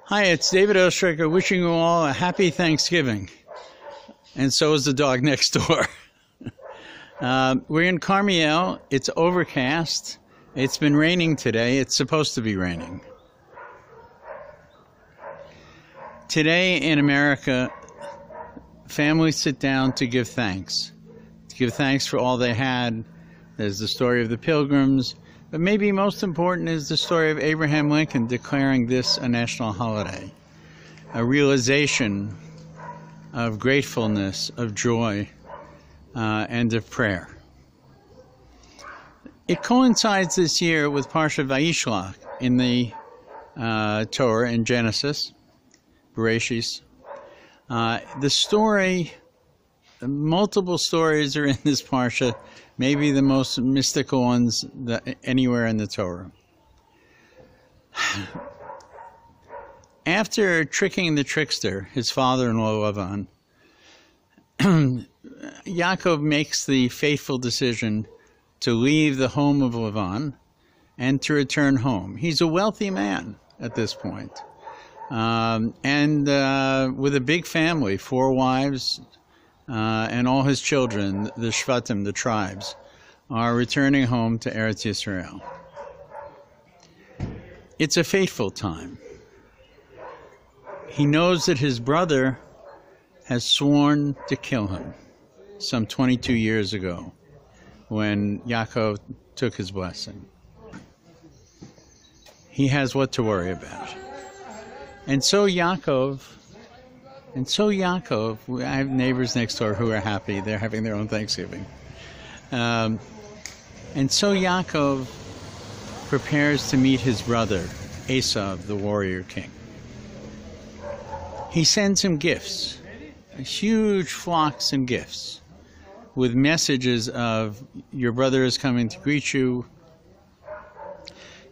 Hi, it's David Oestreicher wishing you all a happy Thanksgiving. And so is the dog next door. We're in Carmiel. It's overcast. It's been raining today. It's supposed to be raining. Today in America, families sit down to give thanks. To give thanks for all they had. There's the story of the Pilgrims. But maybe most important is the story of Abraham Lincoln declaring this a national holiday. A realization of gratefulness, of joy, and of prayer. It coincides this year with Parsha Vayishlach in the Torah in Genesis, Bereshis. The story, multiple stories are in this Parsha, maybe the most mystical ones anywhere in the Torah. After tricking the trickster, his father-in-law Lavan, Yaakov makes the fateful decision to leave the home of Lavan and to return home. He's a wealthy man at this point, and with a big family, 4 wives, and all his children, the Shvatim, the tribes, are returning home to Eretz Yisrael. It's a fateful time. He knows that his brother has sworn to kill him some 22 years ago when Yaakov took his blessing. He has what to worry about. And so Yaakov, I have neighbors next door who are happy. They're having their own Thanksgiving. And so Yaakov prepares to meet his brother, Esav, the warrior king. He sends him gifts, huge flocks and gifts, with messages of, your brother is coming to greet you.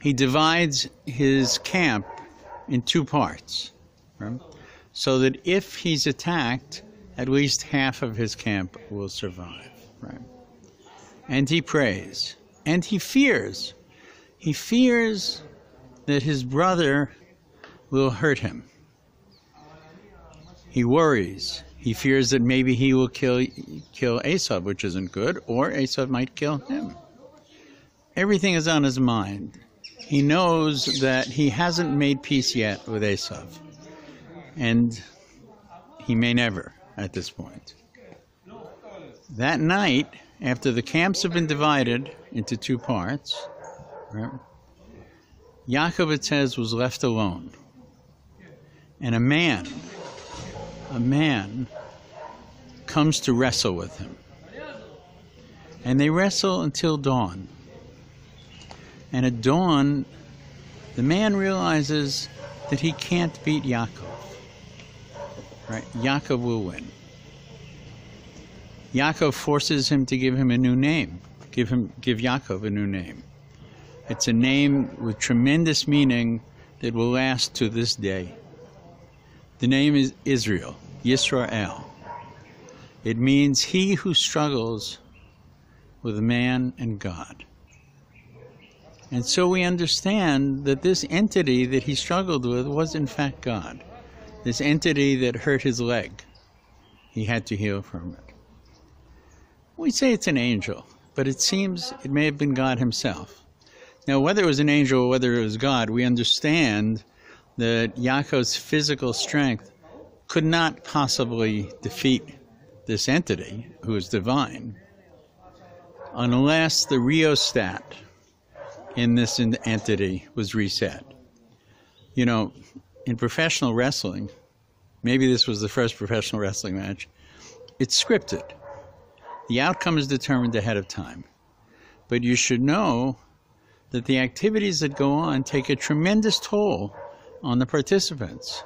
He divides his camp in 2 parts, right? So that if he's attacked, at least half of his camp will survive, right? And he prays, and he fears. He fears that his brother will hurt him. He worries. He fears that maybe he will kill Esav, which isn't good, or Esav might kill him. Everything is on his mind. He knows that he hasn't made peace yet with Esav. And he may never at this point. That night, after the camps have been divided into 2 parts, right, Yaakov, it says, was left alone. And a man comes to wrestle with him. And they wrestle until dawn. And at dawn, the man realizes that he can't beat Yaakov. Right? Yaakov will win. Yaakov forces him to give him a new name. Give Yaakov a new name. It's a name with tremendous meaning that will last to this day. The name is Israel, Yisrael. It means he who struggles with man and God. And so we understand that this entity that he struggled with was in fact God. This entity that hurt his leg, he had to heal from it. We say it's an angel, but it seems it may have been God himself. Now, whether it was an angel or whether it was God, we understand that Yaakov's physical strength could not possibly defeat this entity, who is divine, unless the rheostat in this entity was reset. You know, in professional wrestling, maybe this was the first professional wrestling match, it's scripted. The outcome is determined ahead of time. But you should know that the activities that go on take a tremendous toll on the participants.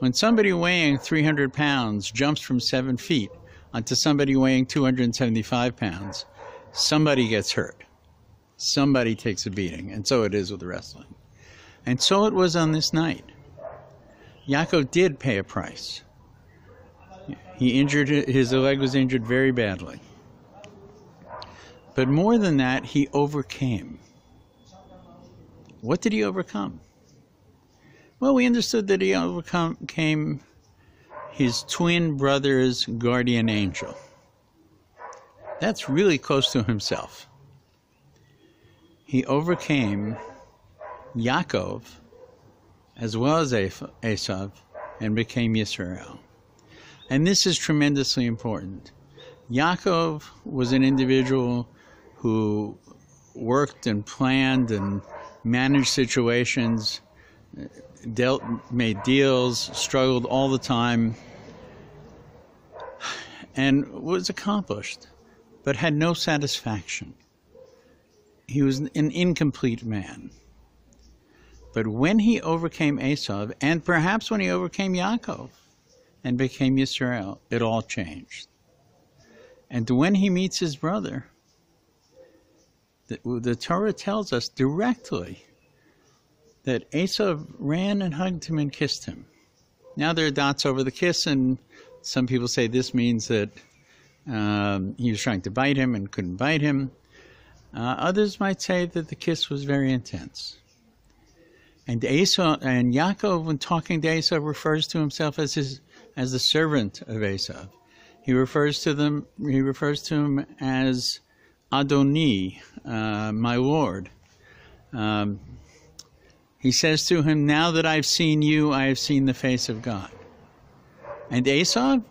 When somebody weighing 300 pounds jumps from 7 feet onto somebody weighing 275 pounds, somebody gets hurt. Somebody takes a beating. And so it is with wrestling. And so it was on this night. Yaakov did pay a price. His leg was injured very badly. But more than that, he overcame. What did he overcome? Well, we understood that he became his twin brother's guardian angel. That's really close to himself. He overcame Yaakov as well as Esav and became Yisrael. And this is tremendously important. Yaakov was an individual who worked and planned and managed situations, made deals, struggled all the time, and was accomplished, but had no satisfaction. He was an incomplete man. But when he overcame Esav, and perhaps when he overcame Yaakov and became Yisrael, it all changed. And when he meets his brother, the Torah tells us directly that Esav ran and hugged him and kissed him. Now there are dots over the kiss, and some people say this means that he was trying to bite him and couldn't bite him. Others might say that the kiss was very intense. And Yaakov, when talking to Esav, refers to himself as the servant of Esav. He refers to him as Adoni, my Lord. He says to him, now that I've seen you, I have seen the face of God. And Esav,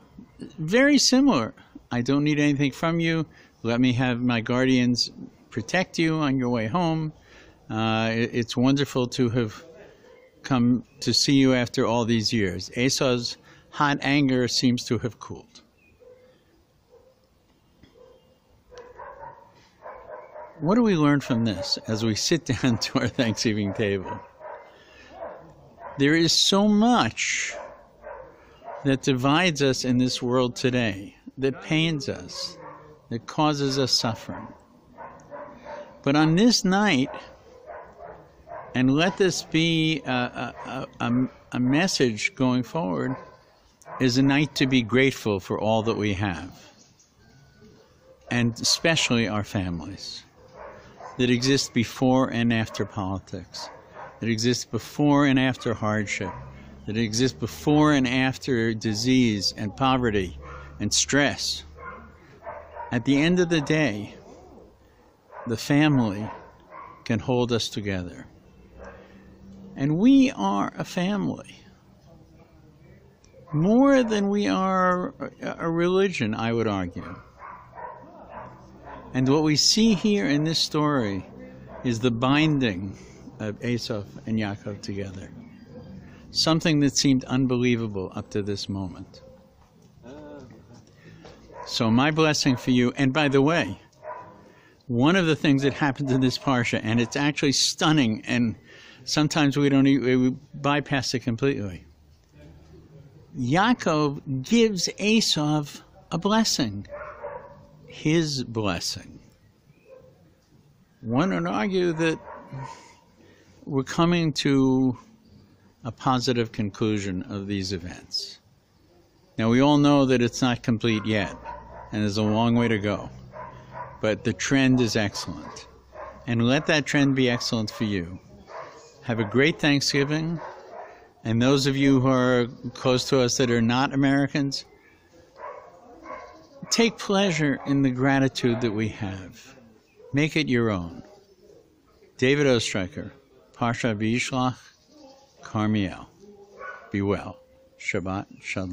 very similar. I don't need anything from you. Let me have my guardians protect you on your way home. It's wonderful to have come to see you after all these years. Esav's hot anger seems to have cooled. What do we learn from this as we sit down to our Thanksgiving table? There is so much that divides us in this world today, that pains us, that causes us suffering. But on this night, and let this be a message going forward, is a night to be grateful for all that we have, and especially our families, that exist before and after politics, that exist before and after hardship, that exist before and after disease and poverty and stress. At the end of the day, the family can hold us together. And we are a family. More than we are a religion, I would argue. And what we see here in this story is the binding of Esav and Yaakov together. Something that seemed unbelievable up to this moment. So my blessing for you, and by the way, one of the things that happens in this parsha, and it's actually stunning, and sometimes we bypass it completely. Yaakov gives Esav a blessing, his blessing. One would argue that we're coming to a positive conclusion of these events. Now, we all know that it's not complete yet, and there's a long way to go. But the trend is excellent. And let that trend be excellent for you. Have a great Thanksgiving. And those of you who are close to us that are not Americans, take pleasure in the gratitude that we have. Make it your own. David Ostreicher, Parsha V'Yishlach, Carmiel. Be well. Shabbat Shalom.